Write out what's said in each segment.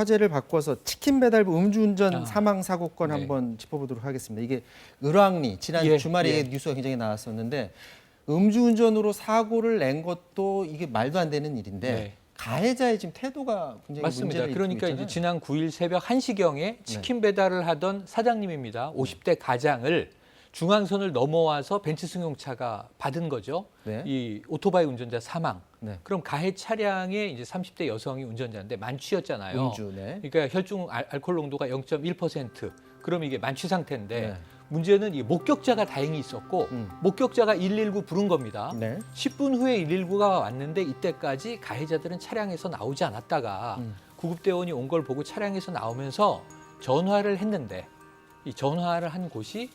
화제를 바꿔서 치킨 배달부 음주운전 사망 사고건 네. 한번 짚어보도록 하겠습니다. 이게 을왕리 지난 주말에 뉴스가 굉장히 나왔었는데 음주운전으로 사고를 낸 것도 이게 말도 안 되는 일인데 네. 가해자의 지금 태도가 굉장히 맞습니다. 문제를 그러니까 일으키고 이제 있잖아요. 지난 9일 새벽 1시경에 치킨 배달을 하던 사장님입니다. 50대 가장을 중앙선을 넘어와서 벤츠 승용차가 받은 거죠. 네. 이 오토바이 운전자 사망. 네. 그럼 가해 차량에 이제 30대 여성이 운전자인데 만취였잖아요. 음주, 네. 그러니까 혈중 알코올 농도가 0.1%. 그럼 이게 만취 상태인데 네. 문제는 이 목격자가 다행히 있었고 목격자가 119 부른 겁니다. 네. 10분 후에 119가 왔는데 이때까지 가해자들은 차량에서 나오지 않았다가 구급대원이 온 걸 보고 차량에서 나오면서 전화를 했는데 이 전화를 한 곳이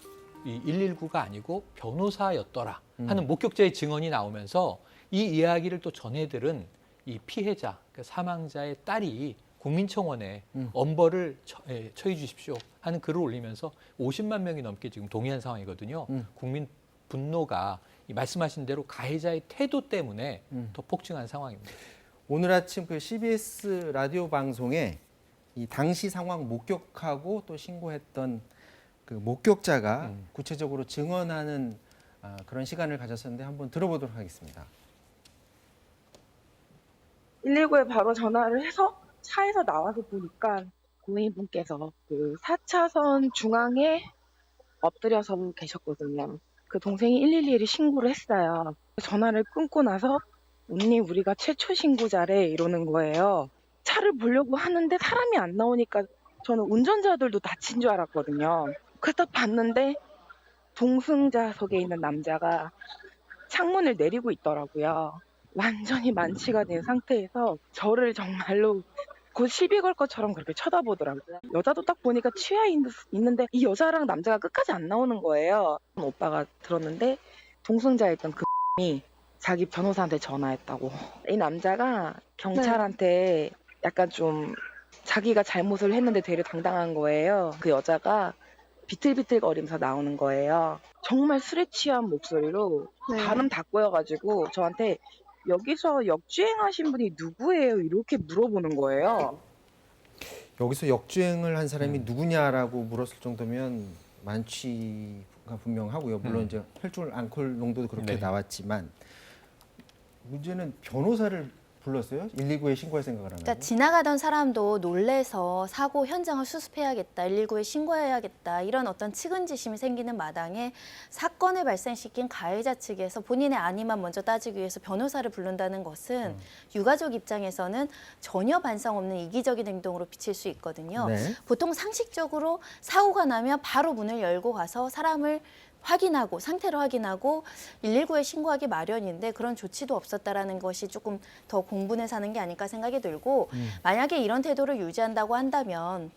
이 119가 아니고 변호사였더라 하는 목격자의 증언이 나오면서 이 이야기를 또 전해들은 이 피해자, 그 사망자의 딸이 국민청원에 엄벌을 처해 주십시오 하는 글을 올리면서 50만 명이 넘게 지금 동의한 상황이거든요. 국민 분노가 이 말씀하신 대로 가해자의 태도 때문에 더 폭증한 상황입니다. 오늘 아침 그 CBS 라디오 방송에 이 당시 상황 목격하고 또 신고했던 그 목격자가 구체적으로 증언하는 그런 시간을 가졌었는데 한번 들어보도록 하겠습니다. 119에 바로 전화를 해서 차에서 나와서 보니까 고인분께서 그 4차선 중앙에 엎드려서 계셨거든요. 그 동생이 112를 신고를 했어요. 전화를 끊고 나서 언니 우리가 최초 신고자래 이러는 거예요. 차를 보려고 하는데 사람이 안 나오니까 저는 운전자들도 다친 줄 알았거든요. 그래서 봤는데 동승자석에 있는 남자가 창문을 내리고 있더라고요. 완전히 만취가 된 상태에서 저를 정말로 곧 시비 걸 것처럼 그렇게 쳐다보더라고요. 여자도 딱 보니까 취해 있는데 이 여자랑 남자가 끝까지 안 나오는 거예요. 오빠가 들었는데 동승자였던 그 이 자기 변호사한테 전화했다고. 이 남자가 경찰한테 약간 좀 자기가 잘못을 했는데 되려 당당한 거예요. 그 여자가 비틀비틀거리면서 나오는 거예요. 정말 술에 취한 목소리로 발음 다 꼬여가지고 저한테 여기서 역주행하신 분이 누구예요? 이렇게 물어보는 거예요. 여기서 역주행을 한 사람이 누구냐라고 물었을 정도면 만취가 분명하고요. 물론 이제 혈중 알코올 농도도 그렇게 네. 나왔지만 문제는 변호사를 불렀어요? 119에 신고할 생각을 안 하고. 그러니까 지나가던 사람도 놀래서 사고 현장을 수습해야겠다, 119에 신고해야겠다 이런 어떤 측은지심이 생기는 마당에 사건을 발생시킨 가해자 측에서 본인의 안위만 먼저 따지기 위해서 변호사를 부른다는 것은 유가족 입장에서는 전혀 반성 없는 이기적인 행동으로 비칠 수 있거든요. 네. 보통 상식적으로 사고가 나면 바로 문을 열고 가서 사람을 확인하고 상태를 확인하고 119에 신고하기 마련인데 그런 조치도 없었다라는 것이 조금 더 공분에 사는 게 아닐까 생각이 들고 만약에 이런 태도를 유지한다고 한다면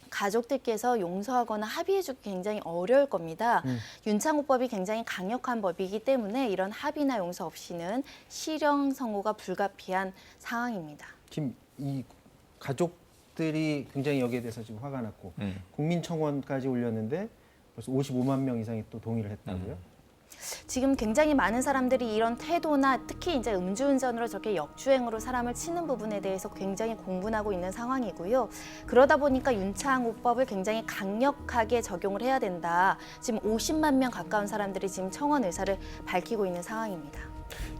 가족들께서 용서하거나 합의해주기 굉장히 어려울 겁니다. 윤창호법이 굉장히 강력한 법이기 때문에 이런 합의나 용서 없이는 실형 선고가 불가피한 상황입니다. 지금 이 가족들이 굉장히 여기에 대해서 지금 화가 났고 국민청원까지 올렸는데 벌써 55만 명 이상이 또 동의를 했다고요? 지금 굉장히 많은 사람들이 이런 태도나 특히 이제 음주운전으로 저렇게 역주행으로 사람을 치는 부분에 대해서 굉장히 공분하고 있는 상황이고요. 그러다 보니까 윤창호법을 굉장히 강력하게 적용을 해야 된다. 지금 50만 명 가까운 사람들이 지금 청원 의사를 밝히고 있는 상황입니다.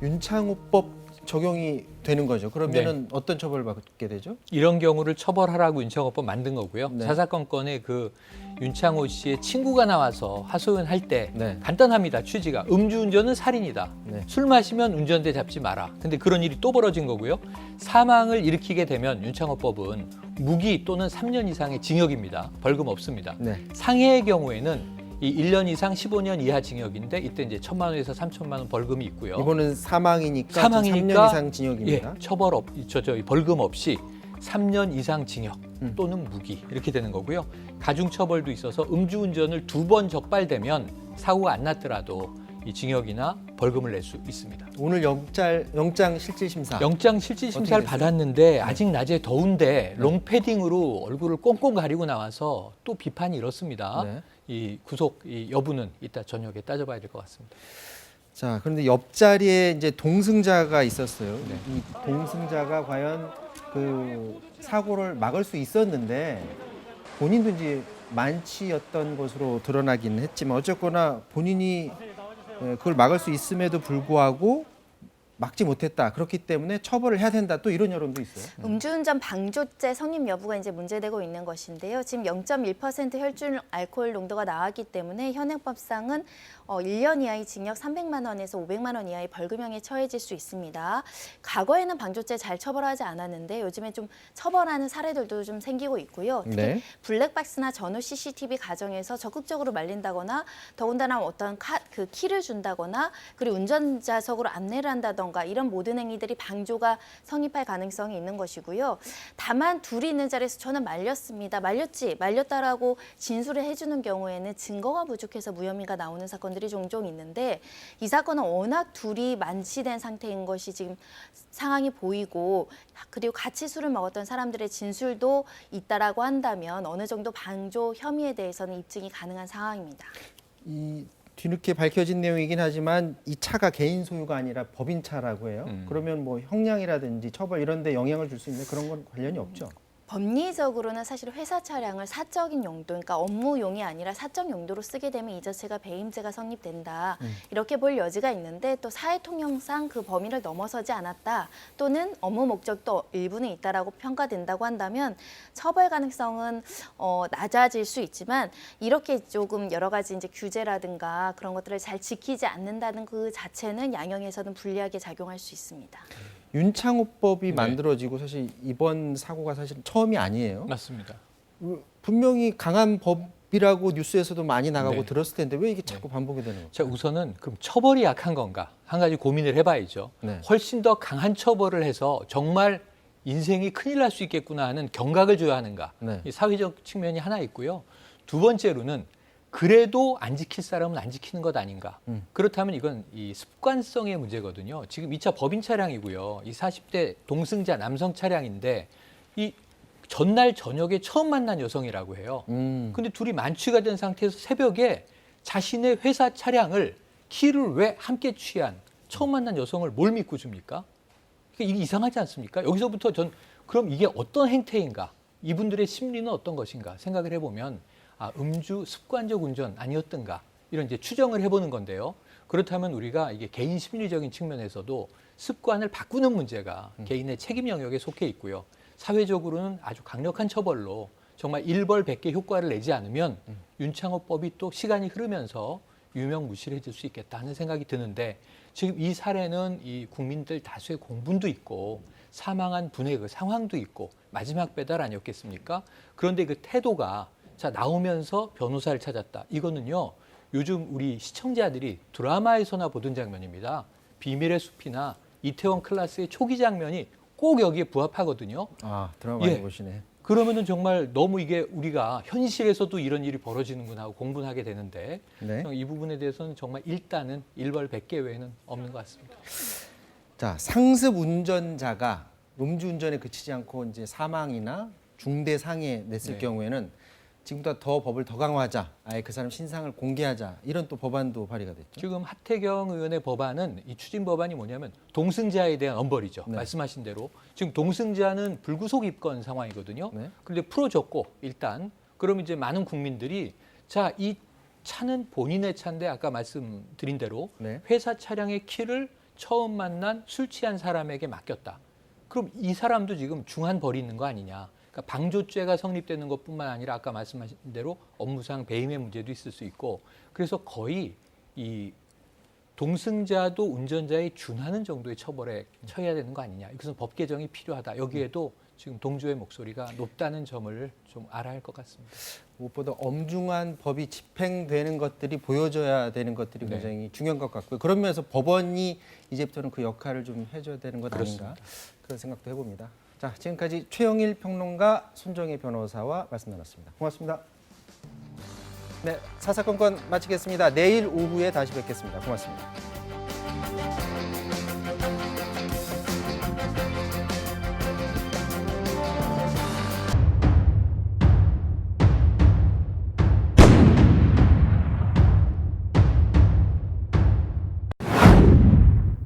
윤창호법 적용이 되는 거죠. 그러면은 어떤 처벌을 받게 되죠? 이런 경우를 처벌하라고 윤창호법 만든 거고요. 네. 사사건 건에 그 윤창호 씨의 친구가 나와서 하소연할 때 네. 간단합니다. 취지가 음주운전은 살인이다. 네. 술 마시면 운전대 잡지 마라. 근데 그런 일이 또 벌어진 거고요. 사망을 일으키게 되면 윤창호법은 무기 또는 3년 이상의 징역입니다. 벌금 없습니다. 네. 상해의 경우에는 이 1년 이상 15년 이하 징역인데 이때 이제 1,000만 원에서 3,000만 원 벌금이 있고요. 이번은 사망이니까, 사망이니까 3년 이상 징역입니다. 예, 처벌 벌금 없이 3년 이상 징역 또는 무기 이렇게 되는 거고요. 가중 처벌도 있어서 음주운전을 2번 적발되면 사고가 안 났더라도 이 징역이나 벌금을 낼 수 있습니다. 오늘 영장 실질 심사. 영장 실질 심사를 어떻게 됐어요? 받았는데 아직 낮에 더운데 롱패딩으로 얼굴을 꽁꽁 가리고 나와서 또 비판이 이렇습니다. 네. 이 구속 여부는 이따 저녁에 따져봐야 될 것 같습니다. 자, 그런데 옆자리에 이제 동승자가 있었어요. 네. 이 동승자가 과연 그 그 사고를 막을 수 있었는데 본인도 이제 만취였던 것으로 드러나긴 했지만 어쨌거나 본인이 그걸 막을 수 있음에도 불구하고 막지 못했다. 그렇기 때문에 처벌을 해야 된다. 또 이런 여론도 있어요. 음주운전 방조죄 성립 여부가 이제 문제되고 있는 것인데요. 지금 0.1% 혈중 알코올 농도가 나왔기 때문에 현행법상은 1년 이하의 징역 300만 원에서 500만 원 이하의 벌금형에 처해질 수 있습니다. 과거에는 방조죄 잘 처벌하지 않았는데 요즘에 좀 처벌하는 사례들도 좀 생기고 있고요. 특히 네. 블랙박스나 전후 CCTV 가정에서 적극적으로 말린다거나 더군다나 어떤 그 키를 준다거나 그리고 운전자석으로 안내를 한다던가 이런 모든 행위들이 방조가 성립할 가능성이 있는 것이고요. 다만 둘이 있는 자리에서 저는 말렸습니다. 말렸다라고 진술을 해주는 경우에는 증거가 부족해서 무혐의가 나오는 사건들이 종종 있는데 이 사건은 워낙 둘이 만취된 상태인 것이 지금 상황이 보이고 그리고 같이 술을 먹었던 사람들의 진술도 있다라고 한다면 어느 정도 방조 혐의에 대해서는 입증이 가능한 상황입니다. 이 뒤늦게 밝혀진 내용이긴 하지만 이 차가 개인 소유가 아니라 법인 차라고 해요. 그러면 뭐 형량이라든지 처벌 이런 데 영향을 줄 수 있는 그런 건 관련이 없죠. 법리적으로는 사실 회사 차량을 사적인 용도, 그러니까 업무용이 아니라 사적 용도로 쓰게 되면 이 자체가 배임죄가 성립된다. 이렇게 볼 여지가 있는데 또 사회통념상 그 범위를 넘어서지 않았다. 또는 업무 목적도 일부는 있다라고 평가된다고 한다면 처벌 가능성은 낮아질 수 있지만 이렇게 조금 여러 가지 이제 규제라든가 그런 것들을 잘 지키지 않는다는 그 자체는 양형에서는 불리하게 작용할 수 있습니다. 윤창호법이 네. 만들어지고 사실 이번 사고가 사실 처음이 아니에요. 맞습니다. 분명히 강한 법이라고 뉴스에서도 많이 나가고 네. 들었을 텐데 왜 이게 자꾸 반복이 되는 거죠? 자, 우선은 그럼 처벌이 약한 건가? 한 가지 고민을 해봐야죠. 네. 훨씬 더 강한 처벌을 해서 정말 인생이 큰일 날 수 있겠구나 하는 경각을 줘야 하는가? 네. 이 사회적 측면이 하나 있고요. 두 번째로는 그래도 안 지킬 사람은 안 지키는 것 아닌가? 그렇다면 이건 이 습관성의 문제거든요. 지금 이 차 법인 차량이고요. 이 40대 동승자 남성 차량인데 이 전날 저녁에 처음 만난 여성이라고 해요. 근데 둘이 만취가 된 상태에서 새벽에 자신의 회사 차량을 키를 왜 함께 취한 처음 만난 여성을 뭘 믿고 줍니까? 그러니까 이게 이상하지 않습니까? 여기서부터 전 그럼 이게 어떤 행태인가? 이분들의 심리는 어떤 것인가? 생각을 해보면 음주 습관적 운전 아니었던가? 이런 이제 추정을 해보는 건데요. 그렇다면 우리가 이게 개인 심리적인 측면에서도 습관을 바꾸는 문제가 개인의 책임 영역에 속해 있고요. 사회적으로는 아주 강력한 처벌로 정말 일벌백계 효과를 내지 않으면 윤창호법이 또 시간이 흐르면서 유명무실해질 수 있겠다 하는 생각이 드는데 지금 이 사례는 이 국민들 다수의 공분도 있고 사망한 분의 그 상황도 있고 마지막 배달 아니었겠습니까? 그런데 그 태도가 자 나오면서 변호사를 찾았다. 이거는요. 요즘 우리 시청자들이 드라마에서나 보던 장면입니다. 비밀의 숲이나 이태원 클라스의 초기 장면이 꼭 여기에 부합하거든요. 드라마 많이 예. 보시네. 그러면은 정말 너무 이게 우리가 현실에서도 이런 일이 벌어지는구나 하고 공분하게 되는데 네. 이 부분에 대해서는 정말 일단은 일벌백계 외에는 없는 것 같습니다. 자, 상습 운전자가 음주운전에 그치지 않고 이제 사망이나 중대 상해 냈을 네. 경우에는 지금보다 더 법을 더 강화하자, 아예 그 사람 신상을 공개하자 이런 또 법안도 발의가 됐죠. 지금 하태경 의원의 법안은 이 추진 법안이 뭐냐면 동승자에 대한 엄벌이죠. 네. 말씀하신 대로 지금 동승자는 불구속 입건 상황이거든요. 네. 그런데 풀어줬고 일단 그럼 이제 많은 국민들이 자, 이 차는 본인의 차인데 아까 말씀드린 대로 네. 회사 차량의 키를 처음 만난 술 취한 사람에게 맡겼다. 그럼 이 사람도 지금 중한 벌이 있는 거 아니냐. 그러니까 방조죄가 성립되는 것뿐만 아니라 아까 말씀하신 대로 업무상 배임의 문제도 있을 수 있고 그래서 거의 이 동승자도 운전자에 준하는 정도의 처벌에 처해야 되는 거 아니냐. 이것은 법 개정이 필요하다. 여기에도 지금 동조의 목소리가 높다는 점을 좀 알아야 할 것 같습니다. 무엇보다 엄중한 법이 집행되는 것들이 보여져야 되는 것들이 네. 굉장히 중요한 것 같고요. 그런 면에서 법원이 이제부터는 그 역할을 좀 해줘야 되는 것 아닌가 그런 생각도 해봅니다. 자, 지금까지 최영일 평론가, 손정혜 변호사와 말씀 나눴습니다. 고맙습니다. 네, 사사건건 마치겠습니다. 내일 오후에 다시 뵙겠습니다. 고맙습니다.